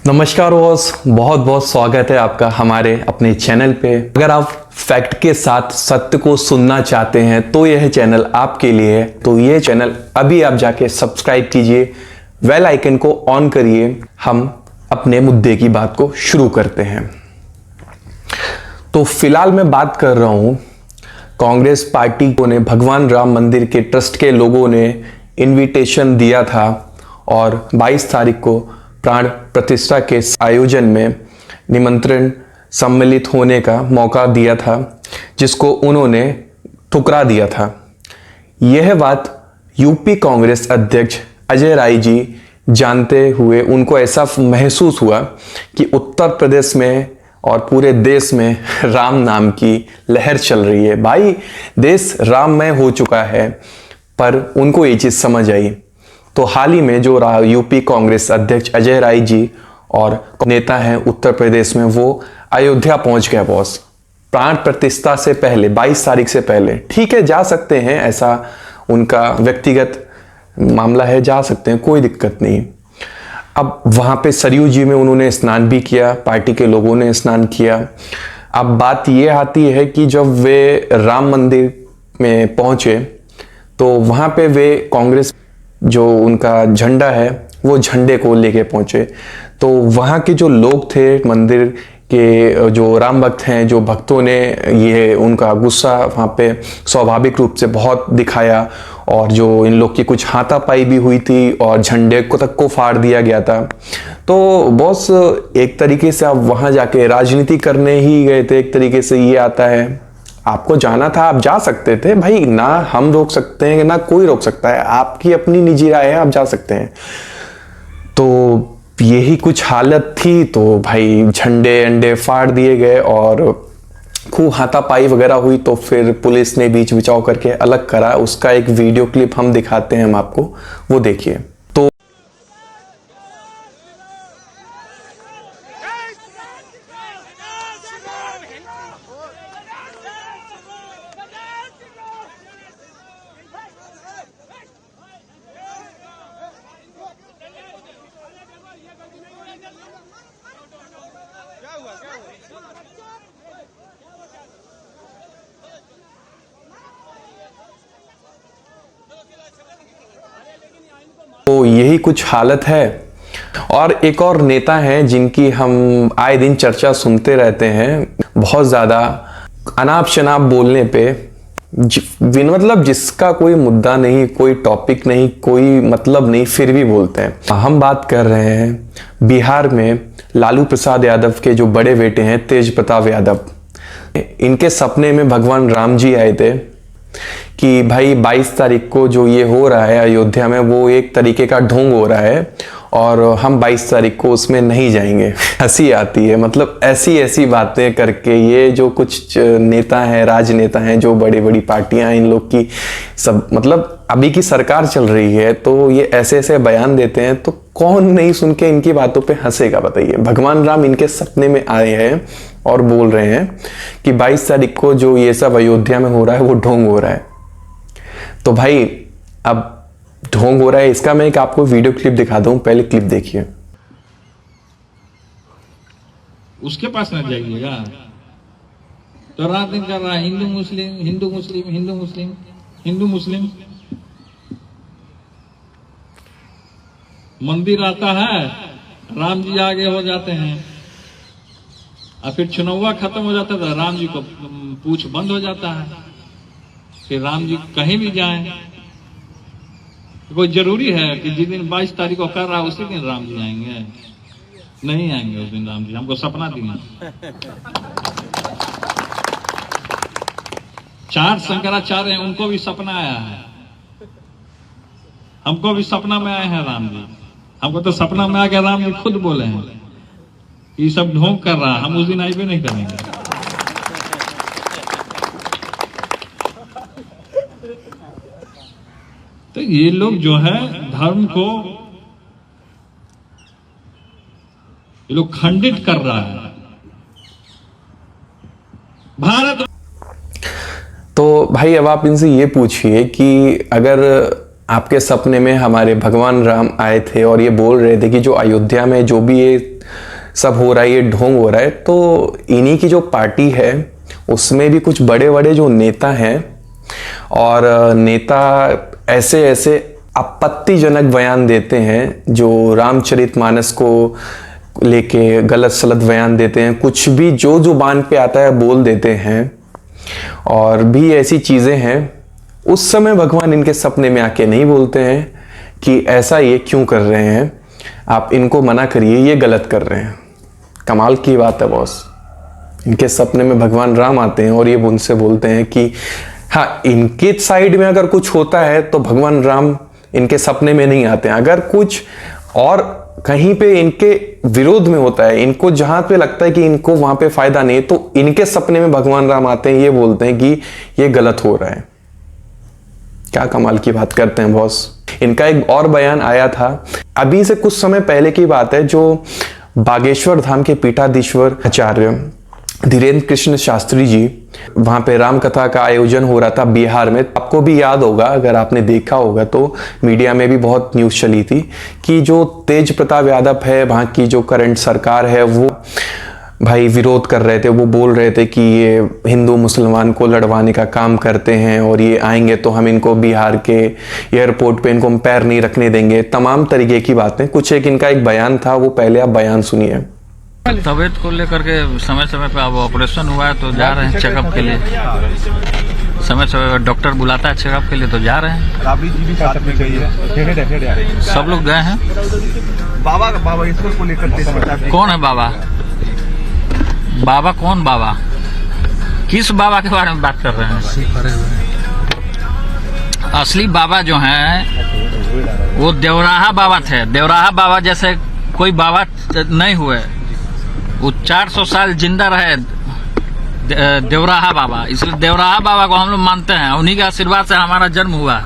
नमस्कार बॉस, बहुत बहुत स्वागत है आपका हमारे अपने चैनल पे। अगर आप फैक्ट के साथ सत्य को सुनना चाहते हैं तो यह चैनल आपके लिए है। तो ये चैनल अभी आप जाके सब्सक्राइब कीजिए, बेल आइकन को ऑन करिए। हम अपने मुद्दे की बात को शुरू करते हैं। तो फिलहाल मैं बात कर रहा हूं, कांग्रेस पार्टी को ने भगवान राम मंदिर के ट्रस्ट के लोगों ने इनविटेशन दिया था और 22 तारीख को प्राण प्रतिष्ठा के आयोजन में निमंत्रण सम्मिलित होने का मौका दिया था, जिसको उन्होंने ठुकरा दिया था। यह बात यूपी कांग्रेस अध्यक्ष अजय राय जी जानते हुए उनको ऐसा महसूस हुआ कि उत्तर प्रदेश में और पूरे देश में राम नाम की लहर चल रही है। भाई, देश राममय हो चुका है, पर उनको ये चीज़ समझ आई। तो हाल ही में जो यूपी कांग्रेस अध्यक्ष अजय राय जी और नेता हैं उत्तर प्रदेश में, वो अयोध्या पहुंच गए बॉस। प्राण प्रतिष्ठा से पहले 22 तारीख से पहले, ठीक है जा सकते हैं, ऐसा उनका व्यक्तिगत मामला है, जा सकते हैं, कोई दिक्कत नहीं। अब वहां पे सरयू जी में उन्होंने स्नान भी किया, पार्टी के लोगों ने स्नान किया। अब बात ये आती है कि जब वे राम मंदिर में पहुंचे तो वहां पे वे कांग्रेस जो उनका झंडा है वो झंडे को लेके पहुंचे। तो वहाँ के जो लोग थे, मंदिर के जो राम भक्त हैं, जो भक्तों ने ये उनका गुस्सा वहाँ पे स्वाभाविक रूप से बहुत दिखाया और जो इन लोग की कुछ हाथापाई भी हुई थी और झंडे को तक को फाड़ दिया गया था। तो बॉस, एक तरीके से आप वहाँ जाके राजनीति करने ही गए थे, एक तरीके से ये आता है। आपको जाना था, आप जा सकते थे भाई, ना हम रोक सकते हैं ना कोई रोक सकता है, आपकी अपनी निजी राय है, आप जा सकते हैं। तो यही कुछ हालत थी। तो भाई झंडे अंडे फाड़ दिए गए और खूब हाथापाई वगैरह हुई। तो फिर पुलिस ने बीच बचाव करके अलग करा। उसका एक वीडियो क्लिप हम दिखाते हैं हम आपको, वो देखिए। तो यही कुछ हालत है। और एक और नेता हैं जिनकी हम आए दिन चर्चा सुनते रहते हैं, बहुत ज़्यादा अनाप शनाप बोलने पे, मतलब जिसका कोई मुद्दा नहीं, कोई टॉपिक नहीं, कोई मतलब नहीं, फिर भी बोलते हैं। हम बात कर रहे हैं बिहार में लालू प्रसाद यादव के जो बड़े बेटे हैं तेज प्रताप यादव। इनके सपने में भगवान राम जी आए थे कि भाई 22 तारीख को जो ये हो रहा है अयोध्या में, वो एक तरीके का ढोंग हो रहा है और हम 22 तारीख को उसमें नहीं जाएंगे। हंसी आती है, मतलब ऐसी ऐसी बातें करके ये जो कुछ नेता हैं, राजनेता हैं, जो बड़ी बड़ी पार्टियां, इन लोग की सब, मतलब अभी की सरकार चल रही है, तो ये ऐसे ऐसे बयान देते हैं। तो कौन नहीं सुन के इनकी बातों पे हंसेगा बताइए। भगवान राम इनके सपने में आए हैं और बोल रहे हैं कि 22 तारीख को जो ये सब अयोध्या में हो रहा है वो ढोंग हो रहा है। तो भाई, अब ढोंग हो रहा है, इसका मैं एक आपको वीडियो क्लिप दिखा दूं, पहले क्लिप देखिए। उसके पास न जाइएगा। तो रात दिन कर रहा है हिंदू मुस्लिम, हिंदू मुस्लिम, हिंदू मुस्लिम, हिंदू मुस्लिम। मंदिर आता है, राम जी आगे हो जाते हैं और फिर चुनाव खत्म हो जाता है, राम जी को पूछ बंद हो जाता है। फिर राम जी कहीं भी जाएं, कोई जरूरी है कि जिस दिन 22 तारीख को कर रहा है उसी दिन राम जी आएंगे? नहीं आएंगे उस दिन राम जी, हमको सपना दिए। 4 शंकराचार्य हैं, उनको भी सपना आया है, हमको भी सपना में आए हैं राम जी। हमको तो सपना में आ गया, राम जी खुद बोले हैं ये सब ढोंग कर रहा है, हम उस दिन आईबे नहीं करेंगे। तो ये लोग जो है धर्म को ये लोग खंडित कर रहा है भारत। तो भाई, अब आप इनसे ये पूछिए कि अगर आपके सपने में हमारे भगवान राम आए थे और ये बोल रहे थे कि जो अयोध्या में जो भी ये सब हो रहा है, ये ढोंग हो रहा है, तो इन्हीं की जो पार्टी है उसमें भी कुछ बड़े बड़े जो नेता हैं और नेता ऐसे ऐसे आपत्तिजनक बयान देते हैं जो रामचरितमानस को लेके गलत सलत बयान देते हैं, कुछ भी जो जुबान पे आता है बोल देते हैं। और भी ऐसी चीज़ें हैं, उस समय भगवान इनके सपने में आके नहीं बोलते हैं कि ऐसा ये क्यों कर रहे हैं, आप इनको मना करिए, ये गलत कर रहे हैं। कमाल की बात है बॉस, इनके सपने में भगवान राम आते हैं और ये उनसे बोलते हैं कि हाँ, इनके साइड में अगर कुछ होता है तो भगवान राम इनके सपने में नहीं आते हैं। अगर कुछ और कहीं पे इनके विरोध में होता है, इनको जहां पे लगता है कि इनको वहां पे फायदा नहीं, तो इनके सपने में भगवान राम आते हैं, ये बोलते हैं कि ये गलत हो रहा है। क्या कमाल की बात करते हैं बॉस। इनका एक और बयान आया था अभी से कुछ समय पहले की बात है, जो बागेश्वर धाम के पीठाधीश्वर आचार्य धीरेन्द्र कृष्ण शास्त्री जी, वहां पे राम कथा का आयोजन हो रहा था बिहार में। आपको भी याद होगा, अगर आपने देखा होगा तो मीडिया में भी बहुत न्यूज़ चली थी कि जो तेज प्रताप यादव है, वहां की जो करंट सरकार है, वो भाई विरोध कर रहे थे। वो बोल रहे थे कि ये हिंदू मुसलमान को लड़वाने का काम करते हैं और ये आएंगे तो हम इनको बिहार के एयरपोर्ट पे इनको हम पैर नहीं रखने देंगे, तमाम तरीके की बातें। कुछ एक इनका एक बयान था, वो पहले आप बयान सुनिए। तबीयत को लेकर के समय समय पे अब ऑपरेशन हुआ है तो जा रहे हैं चेकअप के लिए, समय समय पर डॉक्टर बुलाता है चेकअप के लिए तो जा रहे हैं। राबड़ी जी भी साथ में गई है, सब लोग गए हैं। बाबा ईश्वर को लेकर कौन है बाबा? बाबा कौन बाबा? किस बाबा के बारे में बात कर रहे हैं? असली बाबा जो हैं वो देवराहा बाबा थे। देवराहा बाबा जैसे कोई बाबा नहीं हुए, वो 400 साल जिंदा रहे देवराहा बाबा। इसलिए देवराहा बाबा को हम लोग मानते हैं, उन्हीं के आशीर्वाद से हमारा जन्म हुआ,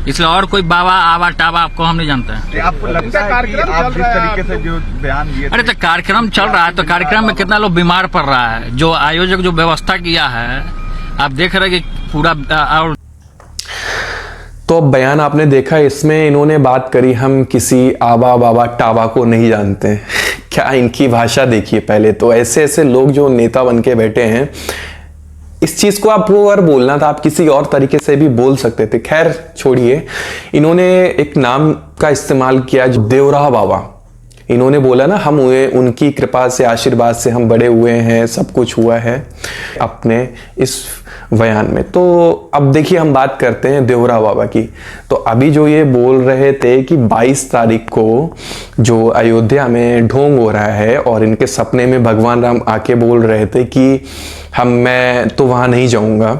इसलिए और कोई बाबा आवा टाबा आपको हम नहीं जानते हैं। आपको लगता है कि आप जिस तरीके से जो बयान दिए, अरे तो कार्यक्रम चल रहा है, तो कार्यक्रम में कितना लोग बीमार पड़ रहा है। जो आयोजक जो व्यवस्था किया है, आप देख रहे हैं कि पूरा और तो बयान आपने देखा, इसमें इन्होंने बात करी हम किसी आबा बाबा टाबा को नहीं जानते। क्या इनकी भाषा देखिए पहले तो। ऐसे ऐसे लोग जो नेता बन के बैठे हैं, इस चीज को आपको अगर बोलना था आप किसी और तरीके से भी बोल सकते थे। खैर छोड़िए, इन्होंने एक नाम का इस्तेमाल किया देवराहा बाबा। इन्होंने बोला ना, हम हुए उनकी कृपा से, आशीर्वाद से हम बड़े हुए हैं, सब कुछ हुआ है अपने इस बयान में। तो अब देखिए हम बात करते हैं देवराहा बाबा की। तो अभी जो ये बोल रहे थे कि 22 तारीख को जो अयोध्या में ढोंग हो रहा है और इनके सपने में भगवान राम आके बोल रहे थे कि मैं तो वहां नहीं जाऊंगा,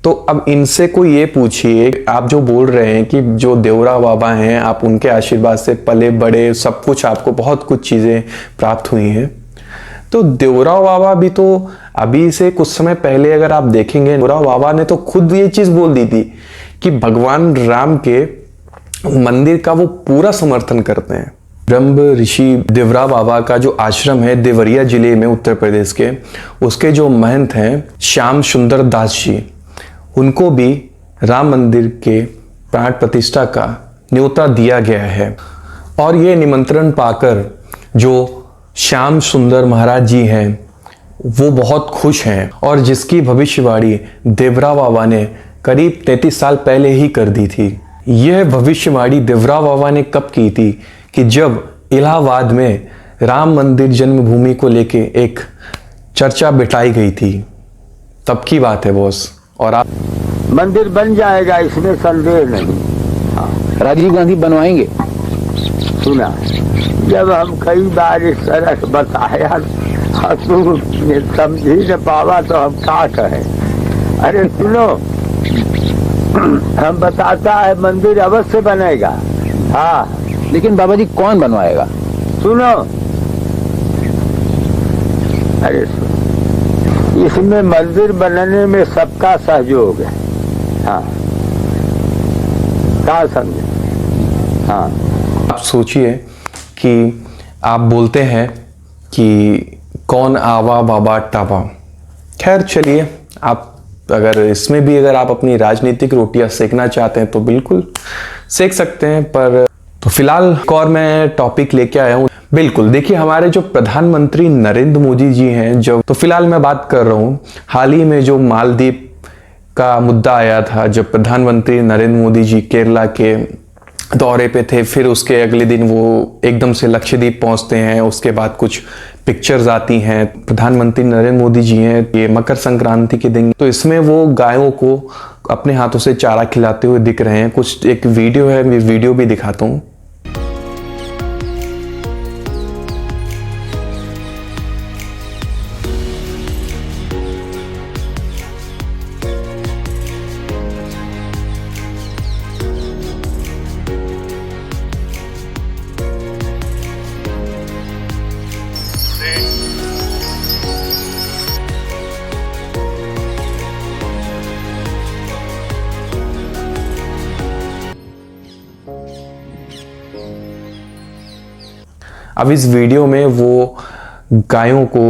तो अब इनसे कोई ये पूछिए, आप जो बोल रहे हैं कि जो देवराहा बाबा हैं, आप उनके आशीर्वाद से पले बड़े, सब कुछ आपको बहुत कुछ चीजें प्राप्त हुई हैं, तो देवराहा बाबा भी तो अभी से कुछ समय पहले अगर आप देखेंगे, देवराहा बाबा ने तो खुद ये चीज बोल दी थी कि भगवान राम के मंदिर का वो पूरा समर्थन करते हैं। ब्रह्म ऋषि देवराहा बाबा का जो आश्रम है देवरिया जिले में उत्तर प्रदेश के, उसके जो महंत हैं श्याम सुंदर दास जी, उनको भी राम मंदिर के प्राण प्रतिष्ठा का न्योता दिया गया है। और ये निमंत्रण पाकर जो श्याम सुंदर महाराज जी हैं वो बहुत खुश हैं, और जिसकी भविष्यवाणी देवराहा बाबा ने करीब 33 साल पहले ही कर दी थी। यह भविष्यवाणी देवराहा बाबा ने कब की थी कि जब इलाहाबाद में राम मंदिर जन्मभूमि को लेके एक चर्चा बिठाई गई थी, तब की बात है बॉस। और आप मंदिर बन जाएगा, इसमें संदेह नहीं। हाँ, राजीव गांधी बनवाएंगे। सुना, जब हम कई बार इस तरह बताया और तुम समझी न पावा तो हम क्या कहें। अरे सुनो, हम बताता है मंदिर अवश्य बनेगा। हाँ, लेकिन बाबा जी कौन बनवाएगा? सुनो, अरे इसमें मंदिर बनने में सबका सहयोग है। हाँ, क्या समझे? हाँ, आप सोचिए कि आप बोलते हैं कि कौन आवा बाबा टाबा। खैर चलिए, आप अगर इसमें भी अगर आप अपनी राजनीतिक रोटियां सेकना चाहते हैं तो बिल्कुल सेक सकते हैं, पर तो फिलहाल एक और मैं टॉपिक लेके आया हूँ। बिल्कुल, देखिए हमारे जो प्रधानमंत्री नरेंद्र मोदी जी हैं, जो तो फिलहाल मैं बात कर रहा हूँ हाल ही में जो मालदीव का मुद्दा आया था, जब प्रधानमंत्री नरेंद्र मोदी जी केरला के दौरे पे थे, फिर उसके अगले दिन वो एकदम से लक्षद्वीप पहुंचते हैं, उसके बाद कुछ पिक्चर्स आती हैं, प्रधानमंत्री नरेंद्र मोदी जी हैं ये मकर संक्रांति के दिन, तो इसमें वो गायों को अपने हाथों से चारा खिलाते हुए दिख रहे हैं। कुछ एक वीडियो है, मैं वीडियो भी दिखाता हूँ। अब इस वीडियो में वो गायों को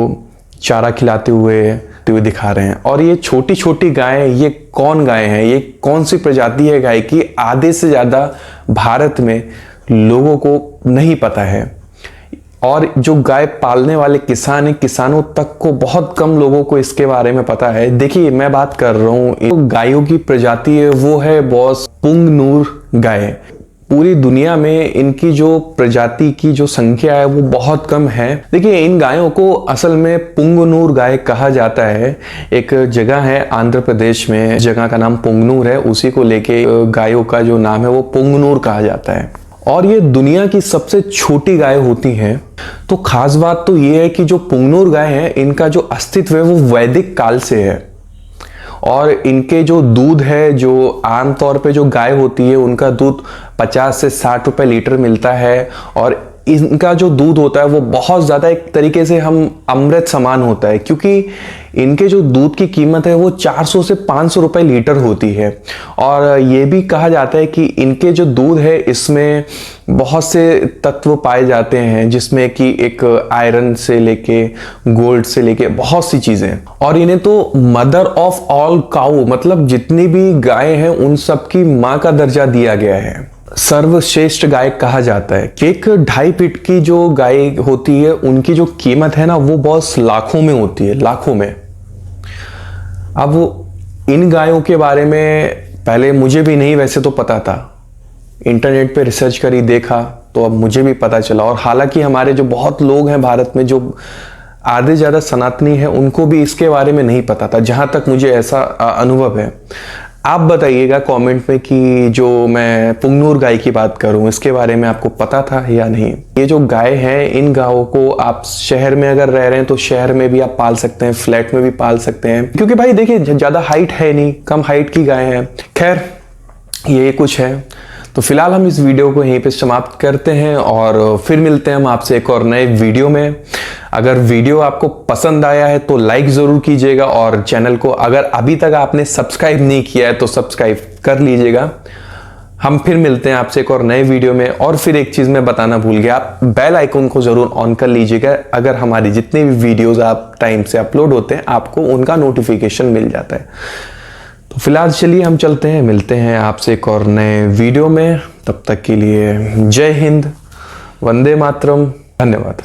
चारा खिलाते हुए दिखा रहे हैं, और ये छोटी छोटी गायें, ये कौन गाय हैं, ये कौन सी प्रजाति है गाय की, आधे से ज़्यादा भारत में लोगों को नहीं पता है। और जो गाय पालने वाले किसान हैं, किसानों तक को बहुत कम लोगों को इसके बारे में पता है। देखिए मैं बात कर रहा हूँ गायों की प्रजाति है, वो है बॉस पुंगनूर गाय। पूरी दुनिया में इनकी जो प्रजाति की जो संख्या है वो बहुत कम है। देखिए इन गायों को असल में पुंगनूर गाय कहा जाता है। एक जगह है आंध्र प्रदेश में, जगह का नाम पुंगनूर है, उसी को लेके गायों का जो नाम है वो पुंगनूर कहा जाता है। और ये दुनिया की सबसे छोटी गाय होती हैं। तो खास बात तो ये है कि जो पुंगनूर गाय है, इनका जो अस्तित्व है वो वैदिक काल से है, और इनके जो दूध है, जो आमतौर पे जो गाय होती है उनका दूध 50 से 60 रुपए लीटर मिलता है, और इनका जो दूध होता है वो बहुत ज़्यादा एक तरीके से हम अमृत समान होता है, क्योंकि इनके जो दूध की कीमत है वो 400 से 500 रुपए लीटर होती है। और ये भी कहा जाता है कि इनके जो दूध है इसमें बहुत से तत्व पाए जाते हैं, जिसमें कि एक आयरन से लेके गोल्ड से लेके बहुत सी चीज़ें। और इन्हें तो मदर ऑफ ऑल काऊ, मतलब जितनी भी गायें हैं उन सब की माँ का दर्जा दिया गया है, सर्वश्रेष्ठ गाय कहा जाता है। एक 2.5 फीट की जो गाय होती है उनकी जो कीमत है ना वो बहुत लाखों में होती है, लाखों में। अब इन गायों के बारे में पहले मुझे भी नहीं वैसे तो पता था, इंटरनेट पे रिसर्च करी, देखा तो अब मुझे भी पता चला। और हालांकि हमारे जो बहुत लोग हैं भारत में जो आधे ज़्यादा सनातनी हैं उनको भी इसके बारे में नहीं पता था, जहाँ तक मुझे ऐसा अनुभव है। आप बताइएगा कमेंट में कि जो मैं पुंगनूर गाय की बात करूं इसके बारे में आपको पता था या नहीं। ये जो गाय है, इन गायों को आप शहर में अगर रह रहे हैं तो शहर में भी आप पाल सकते हैं, फ्लैट में भी पाल सकते हैं, क्योंकि भाई देखिए ज़्यादा हाइट है नहीं, कम हाइट की गाय है। खैर ये कुछ है। तो फिलहाल हम इस वीडियो को यहीं पे समाप्त करते हैं, और फिर मिलते हैं हम आपसे एक और नए वीडियो में। अगर वीडियो आपको पसंद आया है तो लाइक ज़रूर कीजिएगा, और चैनल को अगर अभी तक आपने सब्सक्राइब नहीं किया है तो सब्सक्राइब कर लीजिएगा। हम फिर मिलते हैं आपसे एक और नए वीडियो में। और फिर एक चीज़ मैं बताना भूल गया, आप बेल आइकन को ज़रूर ऑन कर लीजिएगा, अगर हमारी जितने भी वीडियोज़ आप टाइम से अपलोड होते हैं आपको उनका नोटिफिकेशन मिल जाता है। तो फिलहाल चलिए हम चलते हैं, मिलते हैं आपसे एक और नए वीडियो में। तब तक के लिए जय हिंद, वंदे मातरम, धन्यवाद।